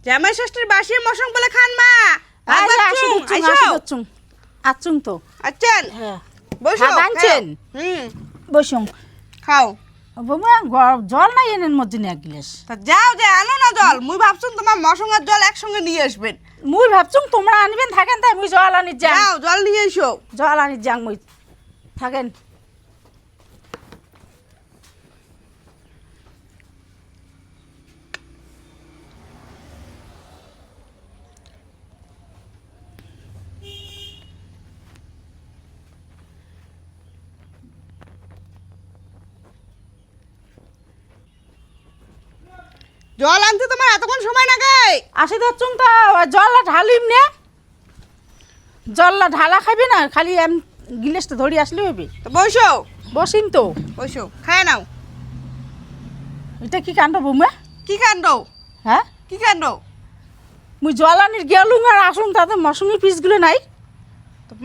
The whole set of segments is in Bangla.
জামাই ষষ্ঠীর বাসি মশং বলে খান মা। আচ্ছুং তো আচ্ছেন হ্যাঁ বসো আনছেন বসুন খাও। বৌমা জল নাই এনের মধ্যে এক গ্লাস তা যাও যে আনো না জল। মুই ভাবছুন তোমার মশঙ্গার জল একসঙ্গে নিয়ে আসবেন। মুই ভাবছুং তোমরা আনবেন থাকেন তাই মুই জল আনি যাং। যাও জল নিয়ে এসো। জল আনি যাং মুই থাকেন। জল আনতে তোমার এতক্ষণ সময় লাগে? আসি ধরছুং তো জলটা ঢালিম নে। জলটা ঢালা খাবি না খালি আমি গিলাসটা ধরি আসলে হইবে। তো বসো। বসিন তো বসো খায় নাও। এটা কি কাণ্ড বৌমা? কি কাণ্ড? হ্যাঁ কি কাণ্ড? মুই জল আনির গেলুম আর আসুন তাতে মশঙ্গির পিসগুলো নাই।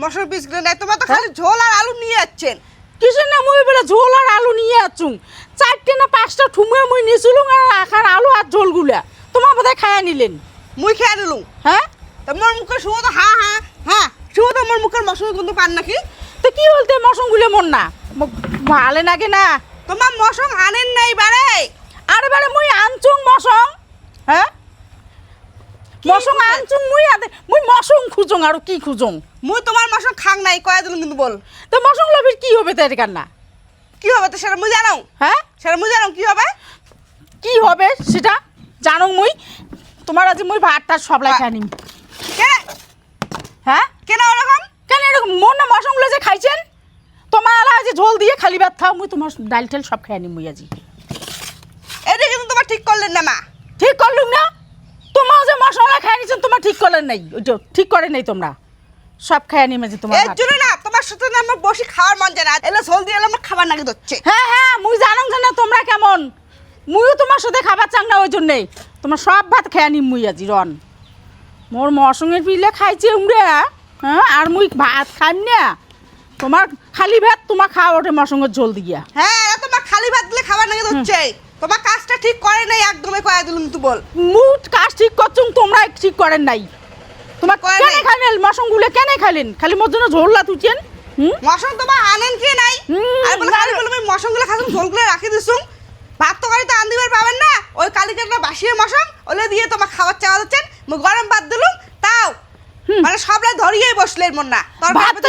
মশলার পিসগুলো নাই তোমার তো খালি ঝোল আর আলু নিয়ে যাচ্ছেন। কিছু না মুই বলে ঝোল আর আলু নিয়ে আছুং। 4টে না 5টা ঠুমে মুই নিয়েছিলুম আর আখার আলু আর ঝোলগুলা তোমার বোধহয় খায়া নিলেন। মুই খেয়ে নিলুম। হ্যাঁ তো মোর মুখে শুধু তো হ্যাঁ হ্যাঁ হ্যাঁ শুধু তো মোর মুখের মশলা কিন্তু পান নাকি? তো কি বলতে মশংগুলো মন না ভালে নাগে না তোমার মশং আনেন নাই বারে? আরে বারে মুই আনছুং মশং। হ্যাঁ মশং আনছুং মুই মশং খুঁজং আর কি খুঁজং? মুই তোমার মশং খাং নাই কয়া দিলুম কিন্তু বল। তো মশং লবির কি হবে তাই কান্না? কি হবে তো সেটা মুই জানো? হ্যাঁ সেটা মুই জানো কি হবে? কি হবে সেটা জানো মুই? তোমার আজ মুই ভাতটা সবলাই খাই নিম। কে হ্যাঁ কেন ওরকম? কেন এরকম মন না মশংগুলো যে খাইছেন? তোমার আলা যে ঝোল দিয়ে খালি ভাত খাও মুই তোমার ডাল টেল সব খাই নিম মুই আজি। এটা কিন্তু তোমার ঠিক করলেন না মা। ঠিক করলুম না? তোমার যে মশলা খাই নিছেন তোমার ঠিক করলেন নাই। ওইটা ঠিক করে নাই তোমরা সব খাই নিম আজি তোমার এর ভাত। জন্য না তোমার সাথে না আমার বসে খাওয়ার মন যায় না। এলে ঝোল দিয়ে এলে আমার খাবার নাকি ধরছে। হ্যাঁ হ্যাঁ মুই জানো যে না তোমরা কেমন। মুইও তোমার সাথে খাবার চাং না ওই জন্যে তোমার সব ভাত খেয়ে নিম মুই আজি রন। মোর মশঙের পিলে খাইছে উমরে হ্যাঁ আর মুই ভাত খাইম না। তোমার খালি ভাত তোমার খাওয়া ওঠে মশঙের ঝোল দিয়া। হ্যাঁ তোমার খালি ভাত দিলে খাবার নাকি ধরছে। তোমার কাজটা ঠিক করে নাই একদমই কয়া দিলুম তুই বল। মুট কাজ ঠিক করছুম তোমরা ঠিক করেন নাই। তোমার করে কেন নাই। খাইলেন মশংগুলো কেন খাইলেন? খালি মোর জন্য ঝোললা তুইছেন। মশং তোমার আনেন কি নাই? আর বলে খালি বলে আমি মশংগুলো খাসুম ঝোলগুলো রাখি দিছুম। ভাত তো গাড়িতে আন দিবার পাবেন না। ওই কালিকাটা বাসিয়ে মশং ওলে দিয়ে তোমার খাবার চাওয়া দিচ্ছেন। মুই গরম ভাত দিলুম তাও মানে সবলাই ধরিয়েই বসলেন মন না। তোর ভাত তো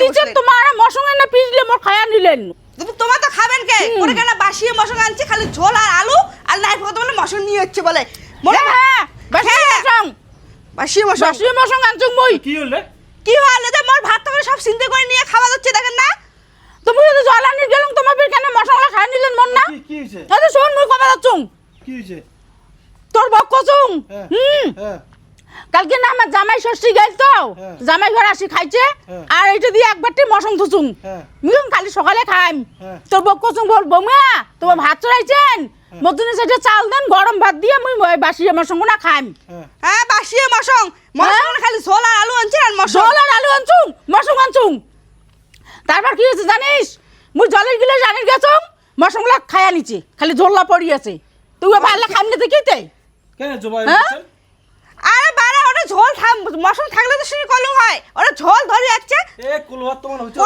দিছেন তোমার মশংের না পিছলে মোর খায়া নিলেন। তোমার তো খাবেন কে? ওরে কেন বাসিয়ে মশং আনছে খালি ঝোল আর আলু আর নাই কত বলে মশং নিয়ে হচ্ছে বলে। হ্যাঁ বাসিয়ে মশং বাসিয়ে মশং বাসিয়ে মশং আনছুম মই। কি হলে? কি হলো যে মোর ভাত তো সব চিন্তা করে নিয়ে খাওয়া যাচ্ছে দেখেন না? তুমি যদি জল আনি গেলাম তোমার বীর কেন মশলা খাই নিলেন মন না? কি হইছে? তাহলে শোন মুই কথা যাচ্ছুম কি হইছে? তোর বক কচুং। হ্যাঁ হ্যাঁ কালকে না আমার জামাই ষষ্ঠী গেল তো হ্যাঁ। জামাই ঘর আসি খাইছে হ্যাঁ। আর এইটা দিয়ে একবারটি মশং থুচুং হ্যাঁ। মিলুম খালি সকালে খাইম। হ্যাঁ। তোর বক কচুং বল বৌমা তোমার ভাত চড়াইছেন মধ্যে সেটা চাল দেন গরম ভাত দিয়ে মুই বাসিয়ে মশং না খাইম। হ্যাঁ হ্যাঁ বাসিয়ে মশং মশং খালি ঝোল আর আলু আনছে আর মশং জল আর আলু আনছুং মশং আনছুং। তারপর কি হয়েছে জানিস? মুই জলের গিলাস আনির গেছুম মশংলা খায়া নিচে খালি ঝোল্লা পড়ি আছে। তুই ভালো খাইম না দেখিতে কেন জবাই হ্যাঁ? দিছেন? আরে বাড়া ওটা ঝোল মশং থাকলে তো শুনি কলম হয়। ওটা ঝোল ধরে যাচ্ছে। এ কুলওয়াত তোমার হইছে।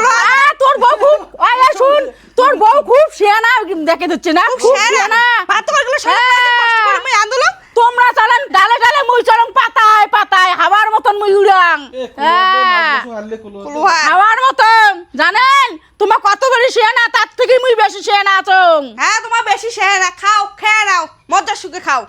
তোর বউ খুব আয় শুন তোর বউ খুব শিয়ানা দেখে দিচ্ছে না খুব শিয়ানা। ভাত তো করগুলো সব কষ্ট করে মই আন্দোলন। তোমরা চলেন ডালে ডালে মুই চলং পাতায় পাতায় হাওয়ার মতন মুই উড়াং। এ কুলওয়াত আনলে কুলওয়াত। কুলুয়া হাওয়ার মতন জানেন তোমার কত করে শিয়ানা তার থেকে মুই বেশি শিয়ানা আছং। হ্যাঁ তোমার বেশি শেয়ার খাও খেয়ে নাও মজা সুখে খাও।